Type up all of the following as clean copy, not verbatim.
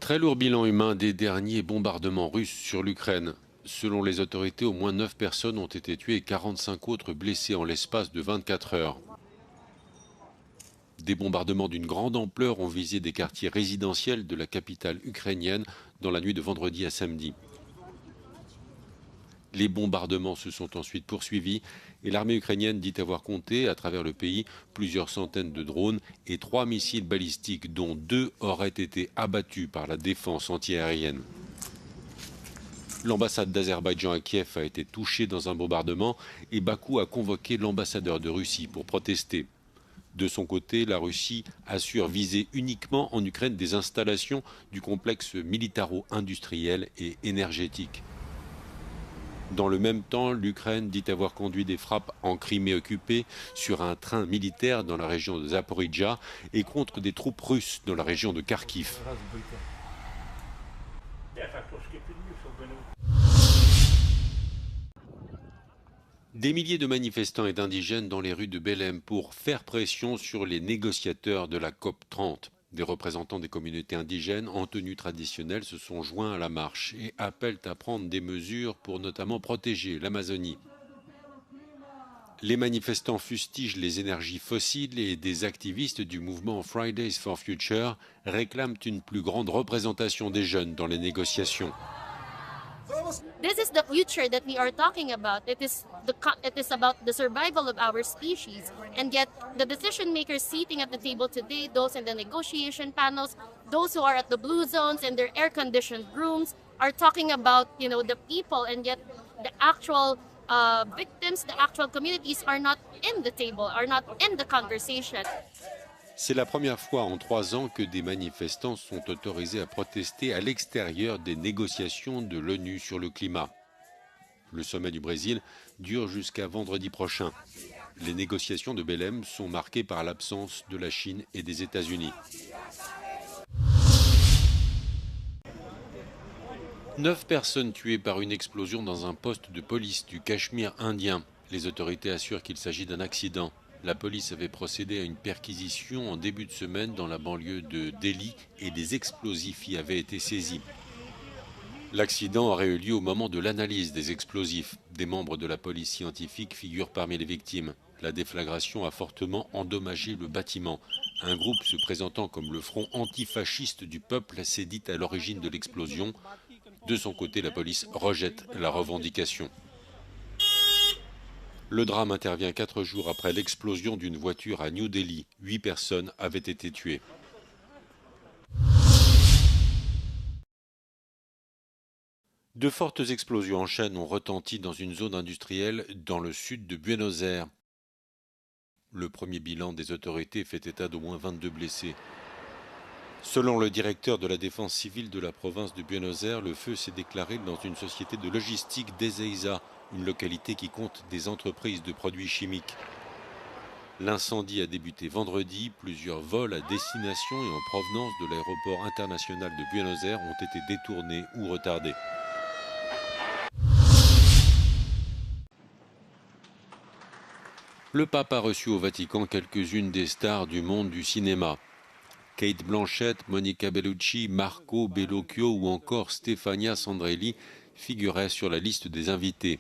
Très lourd bilan humain des derniers bombardements russes sur l'Ukraine. Selon les autorités, au moins 9 personnes ont été tuées et 45 autres blessées en l'espace de 24 heures. Des bombardements d'une grande ampleur ont visé des quartiers résidentiels de la capitale ukrainienne dans la nuit de vendredi à samedi. Les bombardements se sont ensuite poursuivis et l'armée ukrainienne dit avoir compté à travers le pays plusieurs centaines de drones et 3 missiles balistiques dont 2 auraient été abattus par la défense antiaérienne. L'ambassade d'Azerbaïdjan à Kiev a été touchée dans un bombardement et Bakou a convoqué l'ambassadeur de Russie pour protester. De son côté, la Russie assure viser uniquement en Ukraine des installations du complexe militaro-industriel et énergétique. Dans le même temps, l'Ukraine dit avoir conduit des frappes en Crimée occupée sur un train militaire dans la région de Zaporijjia et contre des troupes russes dans la région de Kharkiv. Des milliers de manifestants et d'indigènes dans les rues de Belém pour faire pression sur les négociateurs de la COP30. Des représentants des communautés indigènes en tenue traditionnelle se sont joints à la marche et appellent à prendre des mesures pour notamment protéger l'Amazonie. Les manifestants fustigent les énergies fossiles et des activistes du mouvement Fridays for Future réclament une plus grande représentation des jeunes dans les négociations. This is the future that we are talking about. It is about the survival of our species. And yet, the decision makers sitting at the table today, those in the negotiation panels, those who are at the blue zones and their air-conditioned rooms, are talking about, the people, and yet the actual victims, the actual communities are not in the table, are not in the conversation. C'est la première fois en 3 ans que des manifestants sont autorisés à protester à l'extérieur des négociations de l'ONU sur le climat. Le sommet du Brésil dure jusqu'à vendredi prochain. Les négociations de Belém sont marquées par l'absence de la Chine et des États-Unis. 9 personnes tuées par une explosion dans un poste de police du Cachemire indien. Les autorités assurent qu'il s'agit d'un accident. La police avait procédé à une perquisition en début de semaine dans la banlieue de Delhi et des explosifs y avaient été saisis. L'accident aurait eu lieu au moment de l'analyse des explosifs. Des membres de la police scientifique figurent parmi les victimes. La déflagration a fortement endommagé le bâtiment. Un groupe se présentant comme le Front antifasciste du peuple s'est dit à l'origine de l'explosion. De son côté, la police rejette la revendication. Le drame intervient 4 jours après l'explosion d'une voiture à New Delhi. 8 personnes avaient été tuées. De fortes explosions en chaîne ont retenti dans une zone industrielle dans le sud de Buenos Aires. Le premier bilan des autorités fait état d'au moins 22 blessés. Selon le directeur de la défense civile de la province de Buenos Aires, le feu s'est déclaré dans une société de logistique d'Ezeiza, une localité qui compte des entreprises de produits chimiques. L'incendie a débuté vendredi. Plusieurs vols à destination et en provenance de l'aéroport international de Buenos Aires ont été détournés ou retardés. Le pape a reçu au Vatican quelques-unes des stars du monde du cinéma. Kate Blanchett, Monica Bellucci, Marco Bellocchio ou encore Stefania Sandrelli figuraient sur la liste des invités.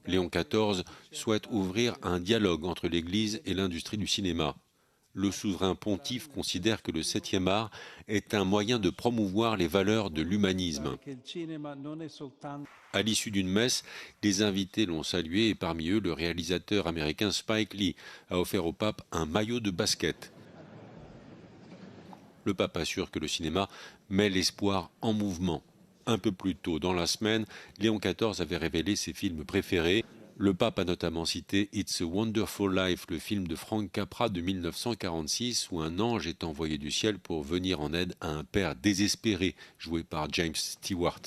Léon XIV souhaite ouvrir un dialogue entre l'Église et l'industrie du cinéma. Le souverain pontife considère que le 7e art est un moyen de promouvoir les valeurs de l'humanisme. À l'issue d'une messe, les invités l'ont salué et parmi eux, le réalisateur américain Spike Lee a offert au pape un maillot de basket. Le pape assure que le cinéma met l'espoir en mouvement. Un peu plus tôt dans la semaine, Léon XIV avait révélé ses films préférés. Le pape a notamment cité It's a Wonderful Life, le film de Frank Capra de 1946, où un ange est envoyé du ciel pour venir en aide à un père désespéré, joué par James Stewart.